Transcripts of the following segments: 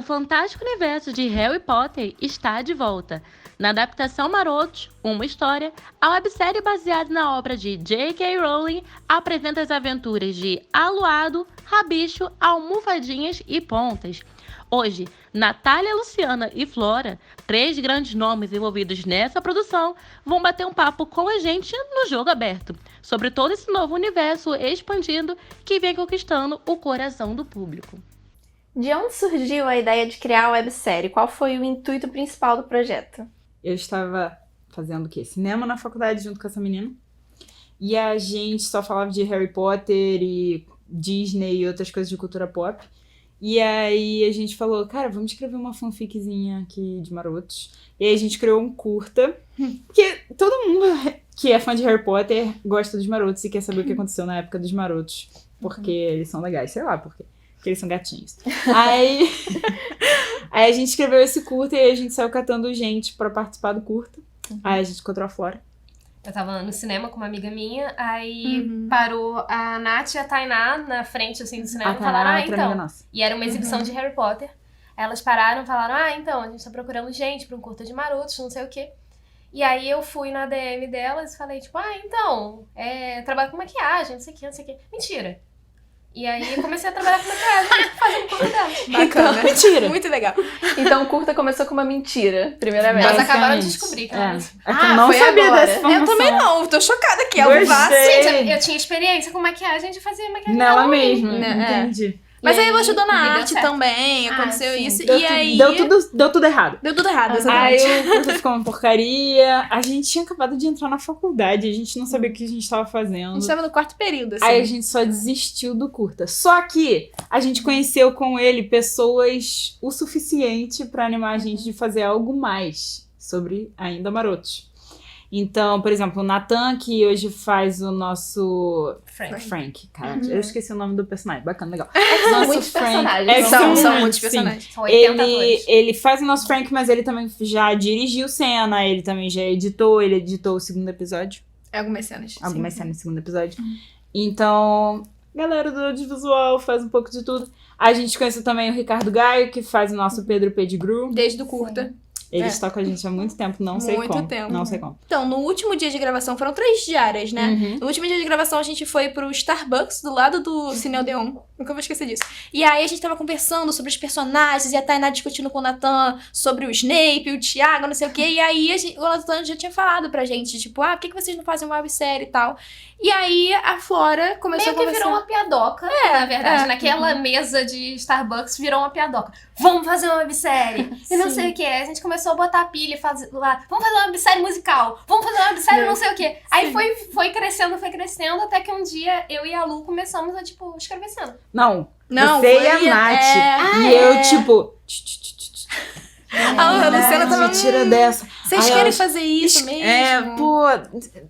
fantástico universo de Harry Potter está de volta. Na adaptação Marotos, uma história, a websérie baseada na obra de J.K. Rowling apresenta as aventuras de Aluado, Rabicho, Almofadinhas e Pontas. Hoje, Natália, Luciana e Flora, 3 grandes nomes envolvidos nessa produção, vão bater um papo com a gente no Jogo Aberto, sobre todo esse novo universo expandido que vem conquistando o coração do público. De onde surgiu a ideia de criar a websérie? Qual foi o intuito principal do projeto? Eu estava fazendo o quê? Cinema na faculdade junto com essa menina. E a gente só falava de Harry Potter e Disney e outras coisas de cultura pop. E aí a gente falou, cara, vamos escrever uma fanficzinha aqui de Marotos. E aí a gente criou um curta. Porque todo mundo que é fã de Harry Potter gosta dos Marotos e quer saber o que aconteceu na época dos Marotos. Porque eles são legais, sei lá por quê. Porque eles são gatinhos. Aí a gente escreveu esse curta e aí a gente saiu catando gente pra participar do curta. Aí a gente encontrou a Flora. Eu tava no cinema com uma amiga minha, aí parou a Nath e a Tainá na frente, assim, do cinema e falaram, então... E era uma exibição de Harry Potter. Elas pararam e falaram, então, a gente tá procurando gente pra um curta de Marotos, não sei o quê. E aí eu fui na DM delas e falei, tipo, então, trabalho com maquiagem, não sei o quê. Mentira. E aí eu comecei a trabalhar com maquiagem, fazendo curta delas. Bacana. Então, mentira. Muito legal. Então o curta começou com uma mentira, primeiramente. Elas acabaram de descobrir que eu Ah, não foi sabia agora. dessa informação. Eu também não, tô chocada aqui. Gostei. Gente, eu tinha experiência com maquiagem de fazer maquiagem Nela dela mesma, Né, entendi. Mas aí ela ajudou na me deu arte certo. também, aconteceu sim. isso. Deu E aí... Deu tudo errado. Deu tudo errado, Aí exatamente. o curso ficou uma porcaria. A gente tinha acabado de entrar na faculdade. A gente não sabia o que a gente tava A fazendo. gente tava no quarto período, assim. Aí a gente só desistiu do curta. Só que a gente conheceu com ele pessoas o suficiente pra animar a gente de fazer algo mais sobre ainda Marotos. Então, por exemplo, o Nathan, que hoje faz o nosso... Frank, cara. Eu esqueci o nome do personagem. Bacana, legal. São muitos personagens. São muitos sim. personagens. São 80 atores. Ele faz o nosso Frank, mas ele também já dirigiu cena, ele também já editou, ele editou o segundo episódio. Algumas cenas. Algumas cenas do segundo episódio. Então, galera do audiovisual faz um pouco de tudo. A gente conheceu também o Ricardo Gaio, que faz o nosso Pedro Pettigrew. Desde o curta. Ele está com a gente há muito tempo, não sei Muito como. tempo. Não sei como. Então, no último dia de gravação, foram 3 diárias, né? Uhum. No último dia de gravação, a gente foi pro Starbucks, do lado do Cine Odeon. Nunca vou esquecer disso. E aí, a gente tava conversando sobre os personagens, e a Tainá discutindo com o Nathan sobre o Snape, o Thiago, não sei o quê. E aí, o Nathan já tinha falado pra gente, tipo, por que vocês não fazem uma websérie e tal? E aí, a Flora começou Meio a que conversar. virou uma piadoca, na verdade. Naquela mesa de Starbucks virou uma piadoca. Vamos fazer uma websérie. E não sei o que. A gente começou a botar a pilha e fazer lá. Vamos fazer uma websérie musical. Vamos fazer uma websérie não sei o que. Aí foi crescendo, até que um dia eu e a Lu começamos a, tipo, escrever cena. Não, Não, você foi- e a Nath. E eu, tipo... A Luciana tava... Me tira dessa. Vocês Aí querem elas- fazer isso mesmo?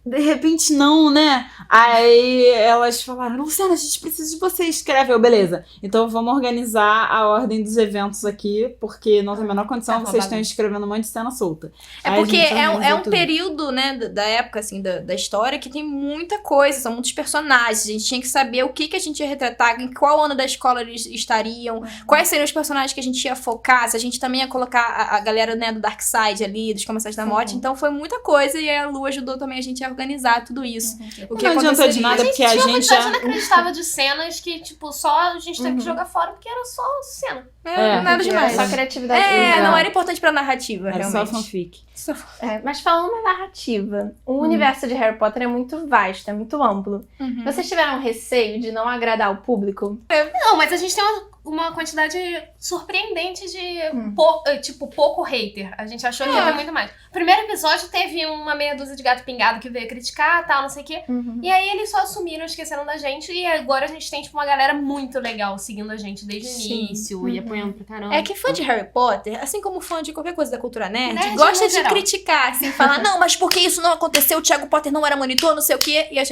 de repente não, né? Aí elas falaram, Luciana, a gente precisa de você, escreve. Eu, beleza. Então vamos organizar a ordem dos eventos aqui, porque não tem a menor condição, Tá, vocês estão escrevendo um monte de cena solta. É Aí a porque gente é organizou um tudo. período, né, da época, assim, da história, que tem muita coisa, são muitos personagens. A gente tinha que saber o que a gente ia retratar, em qual ano da escola eles estariam, quais seriam os personagens que a gente ia focar, se a gente também ia colocar a galera, né, do Darkseid ali, dos Comissários da Morte. Então foi muita coisa e a Lu ajudou também a gente a organizar tudo isso. O que Não adiantou de aconteceria. nada, porque a Tinha uma gente quantidade já... inacreditável de cenas que, tipo, só a gente teve que jogar fora porque era só cena. Nada demais. Só criatividade. Não era importante pra narrativa, Era realmente. só fanfic. Mas falando na narrativa, o universo de Harry Potter é muito vasto, é muito amplo. Vocês tiveram receio de não agradar o público? Não, mas a gente tem uma quantidade surpreendente de, pouco hater. A gente achou que ia ter muito mais. O primeiro episódio teve uma meia dúzia de gato pingado que veio criticar, tal, não sei o quê. E aí eles só assumiram, esqueceram da gente. E agora a gente tem, tipo, uma galera muito legal seguindo a gente desde o início e apoiando pra caramba. É que fã de Harry Potter, assim como fã de qualquer coisa da cultura nerd, Nerd gosta no de geral. criticar, assim, falar, não, mas por que isso não aconteceu? O Thiago Potter não era monitor, não sei o quê. E a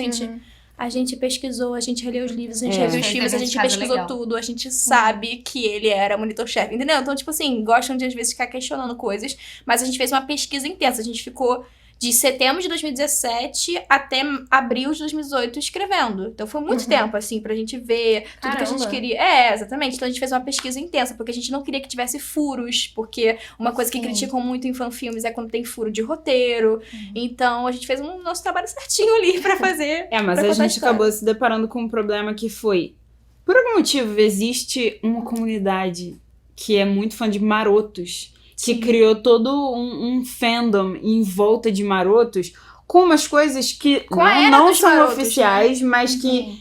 gente pesquisou, a gente releu os livros, a gente reviu os Fez filmes, a dever de gente casa pesquisou legal. tudo, a gente sabe que ele era monitor-chefe, entendeu? Então, tipo assim, gostam de às vezes ficar questionando coisas, mas a gente fez uma pesquisa intensa, a gente ficou de setembro de 2017 até abril de 2018 escrevendo. Então foi muito tempo, assim, pra gente ver tudo que a gente queria. Exatamente. Então a gente fez uma pesquisa intensa, porque a gente não queria que tivesse furos, porque uma coisa que criticam muito em fanfilmes é quando tem furo de roteiro. Então a gente fez um nosso trabalho certinho ali pra fazer. Mas a gente acabou se deparando com um problema que foi, por algum motivo, existe uma comunidade que é muito fã de marotos, que criou todo um fandom em volta de marotos, com umas coisas que não são marotos, oficiais, né? Mas que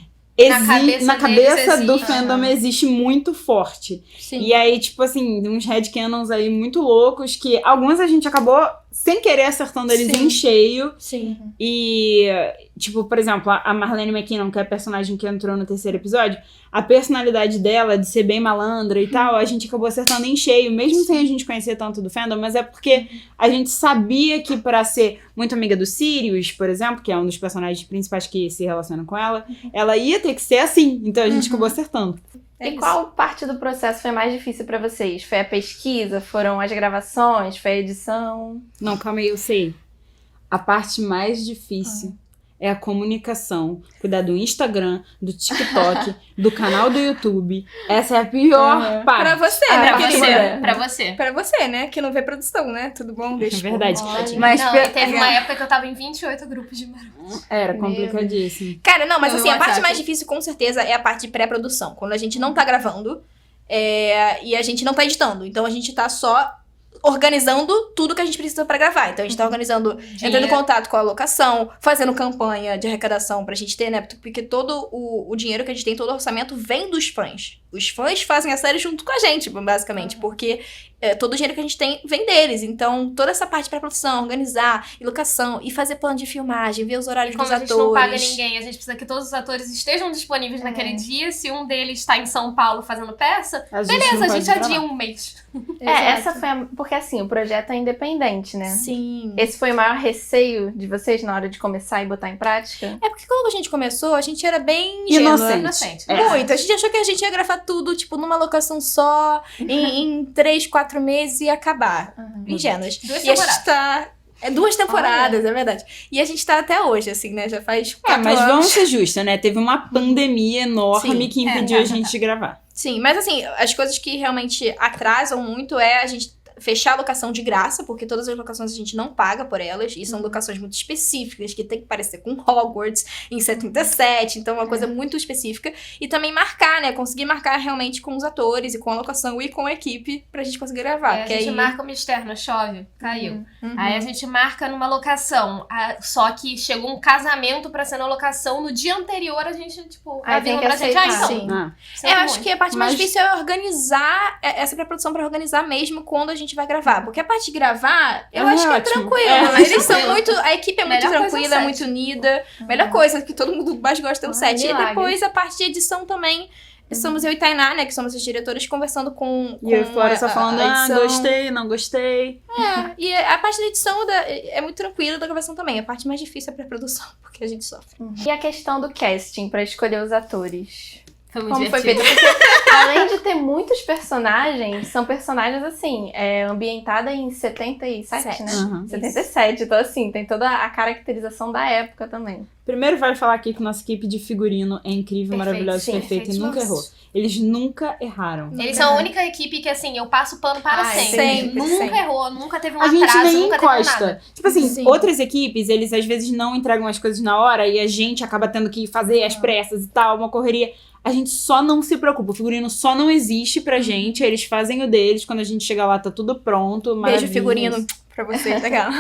na cabeça do fandom existe muito forte. Sim. E aí, tipo assim, uns headcanons aí muito loucos, que alguns a gente acabou sem querer acertando eles em cheio. Sim. E, tipo, por exemplo, a Marlene McKinnon, que é a personagem que entrou no 3º episódio, a personalidade dela, de ser bem malandra e tal, a gente acabou acertando em cheio, mesmo sem a gente conhecer tanto do fandom, mas é porque a gente sabia que pra ser muito amiga do Sirius, por exemplo, que é um dos personagens principais que se relaciona com ela, ela ia ter que ser assim, então a gente acabou acertando. E qual parte do processo foi mais difícil pra vocês? Foi a pesquisa? Foram as gravações? Foi a edição? Não, calma aí, eu sei. A parte mais difícil é a comunicação. Cuidar do Instagram, do TikTok, do canal do YouTube. Essa é a pior parte. Pra você, né, querida? Pra você, né? Que não vê produção, né? Tudo bom? Deixa é verdade. Mas teve uma época que eu tava em 28 grupos de marotos. Era complicadíssimo. Cara, não, mas assim, a parte mais difícil, com certeza, é a parte de pré-produção. Quando a gente não tá gravando e a gente não tá editando. Então, a gente tá só organizando tudo que a gente precisa pra gravar. Então, a gente tá organizando, entrando em contato com a locação, fazendo campanha de arrecadação pra gente ter, né? Porque todo o dinheiro que a gente tem, todo o orçamento vem dos fãs. Os fãs fazem a série junto com a gente, basicamente, porque todo o dinheiro que a gente tem vem deles. Então, toda essa parte pra produção, organizar, e locação, e fazer plano de filmagem, ver os horários dos atores. Como a gente não paga ninguém, a gente precisa que todos os atores estejam disponíveis naquele dia. Se um deles está em São Paulo fazendo peça, beleza, a gente adia um mês. Essa foi porque assim, o projeto é independente, né? Sim. Esse foi o maior receio de vocês na hora de começar e botar em prática? É porque quando a gente começou, a gente era bem inocente. Muito. A gente achou que a gente ia gravar tudo, tipo, numa locação só, em 3, 4 meses e ia acabar. Ingênuas. Duas temporadas. A gente tá... 2 temporadas, é verdade. E a gente tá até hoje, assim, né? Já faz 4 mas anos. vamos ser justos, né? Teve uma pandemia enorme que impediu a gente de gravar. Sim, mas assim, as coisas que realmente atrasam muito é a gente fechar a locação de graça, porque todas as locações a gente não paga por elas, e são locações muito específicas, que tem que parecer com Hogwarts em 77, então é uma coisa muito específica. E também marcar, né? Conseguir marcar realmente com os atores, e com a locação, e com a equipe, pra gente conseguir gravar. A gente marca uma externa, chove, caiu. Aí a gente marca numa locação, só que chegou um casamento pra ser na locação, no dia anterior a gente, tipo, tem que aceitar. Eu acho que a parte mais difícil é organizar essa pré-produção, pra organizar mesmo quando a gente vai gravar. Porque a parte de gravar, eu acho que é tranquilo. Eles são muito... A equipe é muito tranquila, é muito unida. Melhor coisa que todo mundo mais gosta é o set. E depois a parte de edição também. Somos eu e Tainá, né? Que somos as diretoras, conversando com e eu fora só falando, gostei, não gostei. E a parte da edição é muito tranquila, da gravação também. A parte mais difícil é a pré-produção, porque a gente sofre. E a questão do casting, pra escolher os atores? Foi muito Como divertido. foi feito? Porque, além de ter muitos personagens, são personagens, assim, ambientada em 77, né? 77, então assim, tem toda a caracterização da época também. Primeiro vale falar aqui que nossa equipe de figurino é incrível, maravilhosa, perfeita e nunca errou. Eles nunca erraram. Eles são a única equipe que, assim, eu passo pano para sempre. Nunca errou, nunca teve um atraso, nem nunca encosta. Teve nada. Tipo assim, outras equipes, eles às vezes não entregam as coisas na hora e a gente acaba tendo que fazer as pressas e tal, uma correria. A gente só não se preocupa, o figurino só não existe pra gente, eles fazem o deles, quando a gente chega lá tá tudo pronto. Beijo figurino pra você, legal.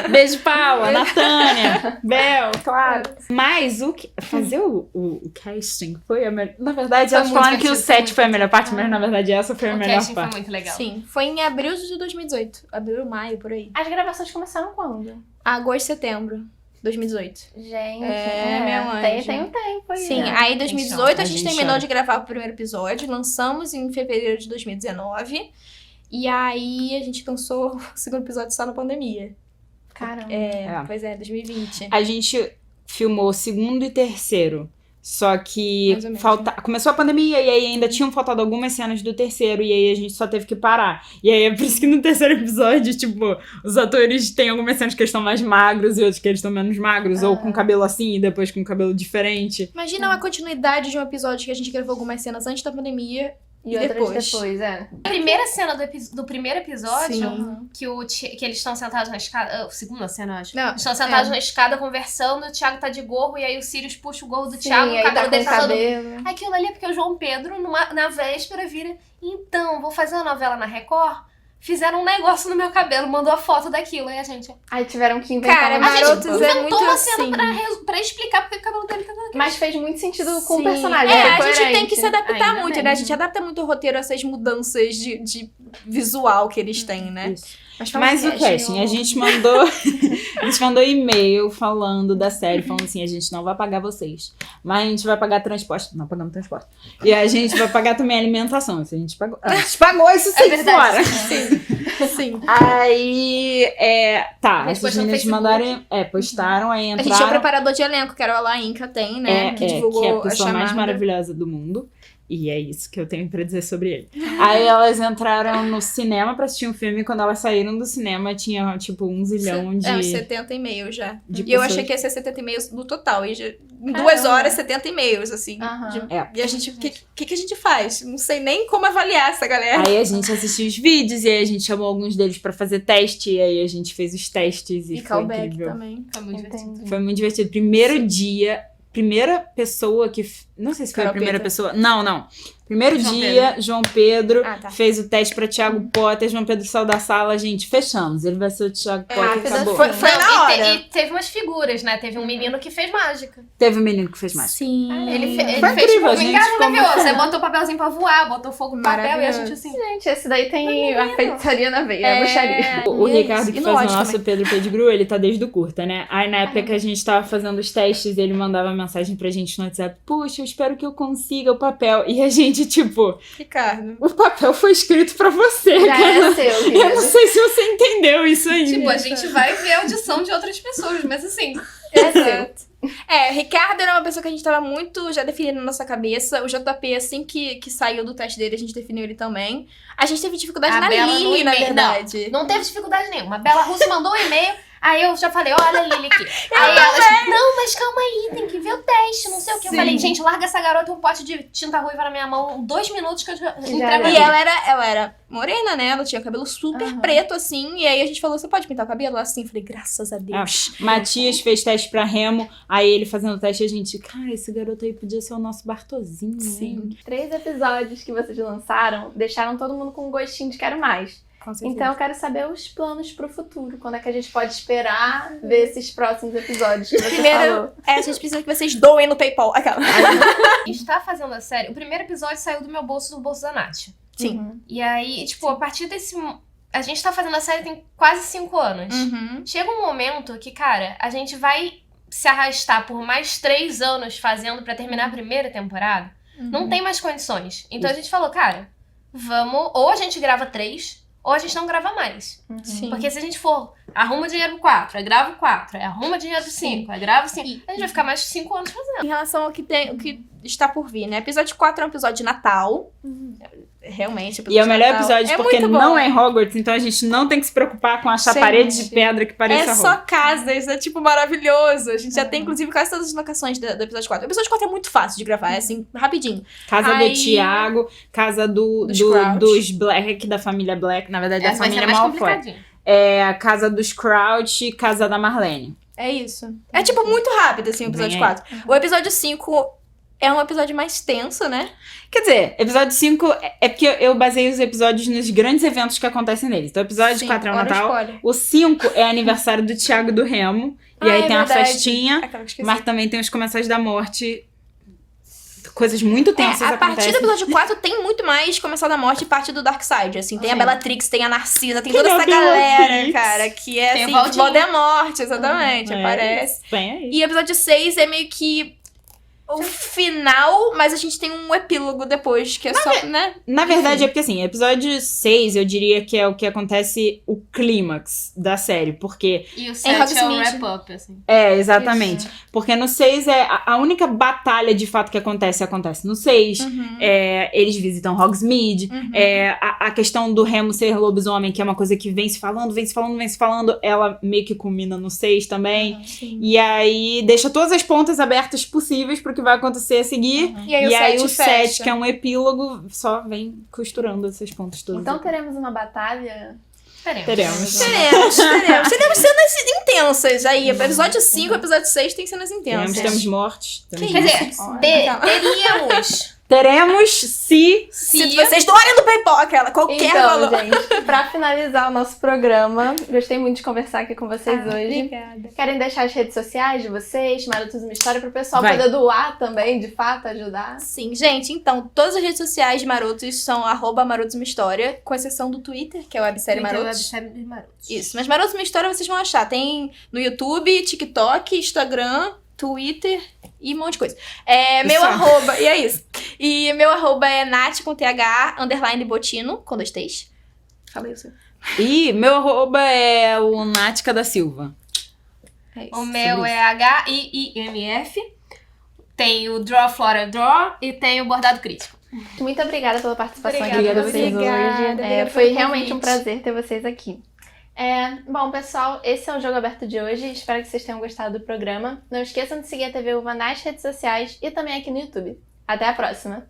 Beijo Paula, Natânia, Bel, claro. Mas fazer o casting foi a melhor. Na verdade, elas falaram que o set foi a melhor parte, mas na verdade essa foi a melhor parte. O casting foi muito legal. Sim, foi em abril de 2018. Abril, maio, por aí. As gravações começaram quando? Agosto, setembro. 2018. Gente, meu anjo. Tem um tempo aí. Sim, né? aí em 2018 a gente terminou de gravar o primeiro episódio, lançamos em fevereiro de 2019, e aí a gente lançou o segundo episódio só na pandemia. Caramba. Pois é, 2020. A gente filmou o segundo e terceiro Só que começou a pandemia e aí ainda tinham faltado algumas cenas do terceiro e aí a gente só teve que parar. E aí é por isso que no terceiro episódio, tipo, os atores têm algumas cenas que eles estão mais magros e outros que eles estão menos magros, ou com cabelo assim e depois com cabelo diferente. Imagina uma continuidade de um episódio que a gente gravou algumas cenas antes da pandemia e outras depois, A primeira cena do primeiro episódio, que eles estão sentados na escada... segunda cena, acho. Não, eles estão sentados na escada conversando, o Thiago tá de gorro, e aí o Sirius puxa o gorro do Thiago, o cabelo dele tá todo... Aquilo ali é porque o João Pedro, na véspera, vira... Então, vou fazer uma novela na Record... Fizeram um negócio no meu cabelo, mandou a foto daquilo, e a gente... Aí tiveram que inventar uma Marotos é muito uma assim. cena pra explicar porque o cabelo dele tá daquilo. Mas fez muito sentido com o personagem. A gente tem que se adaptar muito, né? A gente adapta muito o roteiro a essas mudanças de visual que eles têm, né? Isso. Mas o casting, a gente mandou e-mail falando da série, falando assim, a gente não vai pagar vocês, mas a gente vai pagar transporte. Não pagamos transporte. E a gente vai pagar também alimentação. Isso a gente pagou. A gente pagou isso sem fora. Sim. Aí, as meninas mandaram, postaram, aí entraram. A gente tinha um preparador de elenco, que era o Alain, que tem, né? Que divulgou que é a pessoa mais maravilhosa do mundo. E é isso que eu tenho pra dizer sobre ele. Aí elas entraram no cinema pra assistir um filme e quando elas saíram do cinema tinha, tipo, 1 zilhão de... uns 70 e-mails já. E eu achei que ia ser 70 e-mails no total. E já, em 2 horas, 70 e-mails, assim. E a gente, o que a gente faz? Não sei nem como avaliar essa galera. Aí a gente assistiu os vídeos e aí a gente chamou alguns deles pra fazer teste. E aí a gente fez os testes e foi incrível. Também. Foi muito divertido. Foi muito divertido. Primeiro dia... Primeira pessoa que... Não sei se foi a primeira pessoa. Não. Primeiro dia, João Pedro fez o teste pra Thiago Potter. João Pedro saiu da sala, gente, fechamos. Ele vai ser o Thiago Potter, acabou. Foi na hora. E teve umas figuras, né? Teve um menino que fez mágica. Teve um menino que fez mágica. Sim. Ele foi fez incrível, tipo, gente. Você botou o papelzinho pra voar, botou fogo no papel e a gente assim... Gente, esse daí tem a feitiçaria na veia, a bruxaria. O Ricardo, que faz o nosso Pedro Pettigrew, ele tá desde o curta, né? Aí na época que a gente tava fazendo os testes, ele mandava mensagem pra gente no WhatsApp. Puxa, eu espero que eu consiga o papel. E a gente, tipo... Ricardo, o papel foi escrito pra você. Já é seu, querido. Eu não sei se você entendeu isso aí. Tipo, a gente vai ver a audição de outras pessoas, mas assim... É seu. Ricardo era uma pessoa que a gente tava muito já definindo na nossa cabeça. O JP, assim que saiu do teste dele, a gente definiu ele também. A gente teve dificuldade na Lili, na verdade. Não teve dificuldade nenhuma. A Bela Russo mandou um e-mail, aí eu já falei, olha a Lili aqui. Aí elas, não, mas calma aí, tem que ver o teste, não sei o que. Eu falei, gente, larga essa garota um pote de tinta ruiva na minha mão, 2 minutos que eu entrego. E ela era morena, né? Ela tinha cabelo super preto, assim. E aí a gente falou, você pode pintar o cabelo? Assim, eu falei, graças a Deus. Matias fez teste pra Remo, aí ele fazendo o teste, a gente, cara, esse garoto aí podia ser o nosso Bartozinho. Sim. 3 episódios que vocês lançaram deixaram todo mundo com um gostinho de quero mais. Então eu quero saber os planos pro futuro. Quando é que a gente pode esperar ver esses próximos episódios que você falou? A gente precisa que vocês doem no PayPal. Aquela. Está fazendo a série. O primeiro episódio saiu do meu bolso, do bolso da Nath. Sim. E aí, tipo, a partir desse... A gente tá fazendo a série tem quase 5 anos. Chega um momento que, cara, a gente vai se arrastar por mais 3 anos fazendo pra terminar a primeira temporada. Não tem mais condições. Então a gente falou, cara, vamos... Ou a gente grava 3... ou a gente não grava mais. Porque se a gente for, arruma dinheiro pro 4, aí grava o 4, aí arruma dinheiro pro 5, aí grava o 5, a gente vai ficar mais de 5 anos fazendo. Em relação ao que está por vir, né? Episódio 4 é um episódio de Natal. Realmente, e é o melhor episódio porque não é em Hogwarts, então a gente não tem que se preocupar com achar parede de pedra que pareça só casa, isso é tipo maravilhoso. A gente já tem, inclusive, quase todas as locações do episódio 4. O episódio 4 é muito fácil de gravar, é assim, rapidinho. Casa do Thiago, casa dos Black, da família Black, na verdade, da família Malfoy. É a casa dos Crouch e casa da Marlene. É isso. É tipo muito rápido, assim, o episódio 4. O episódio 5 é um episódio mais tenso, né? Quer dizer, episódio 5 é porque eu baseei os episódios nos grandes eventos que acontecem neles. Então, o episódio 4 é o Natal. O 5 é aniversário do Thiago e do Remo. E aí tem uma festinha. Mas também tem os Comensais da Morte. Coisas muito tensas acontecem. A partir do episódio 4 tem muito mais Comensal da Morte e parte do Darkseid. Assim, tem a Bellatrix, tem a Narcisa, tem toda essa galera, cara, que é tem assim, Voldemort, exatamente, aparece. Bem, e o episódio 6 é meio que o final, mas a gente tem um epílogo depois, que é só, né? Na verdade, é porque assim, episódio 6, eu diria que é o que acontece o clímax da série, porque... E o 7 é o wrap-up, assim. É, exatamente. Isso. Porque no 6, a única batalha de fato que acontece no 6. Eles visitam Hogsmeade. A questão do Remo ser lobisomem, que é uma coisa que vem se falando, ela meio que culmina no 6 também. E aí, deixa todas as pontas abertas possíveis pro que vai acontecer a seguir. E aí o 7, que é um epílogo, só vem costurando essas pontas todas. Então teremos uma batalha? Teremos cenas intensas aí. Episódio 5, episódio 6 tem cenas intensas. Temos mortes. Quer dizer, Teremos se vocês doarem do PayPal, qualquer valor. Gente, pra finalizar o nosso programa, gostei muito de conversar aqui com vocês hoje. Obrigada. Querem deixar as redes sociais de vocês, Marotos Uma História, pro pessoal poder doar também, de fato, ajudar? Sim, gente, então, todas as redes sociais de Marotos são @Marotos Uma História, com exceção do Twitter, que é o Websérie Marotos. Isso, mas Marotos Uma História vocês vão achar. Tem no YouTube, TikTok, Instagram, Twitter e um monte de coisa. Meu arroba, e é isso. E meu arroba é Nath com TH, _Botino, com 2 T's. Fala aí o seu. E meu arroba é o Nática da Silva. É isso. O meu é HIIMF. Tem o Draw Flora Draw e tem o Bordado Crítico. Muito obrigada pela participação aqui Obrigada de vocês hoje. Foi realmente um prazer ter vocês aqui. Bom, pessoal, esse é o Jogo Aberto de hoje. Espero que vocês tenham gostado do programa. Não esqueçam de seguir a TV Uva nas redes sociais e também aqui no YouTube. Até a próxima!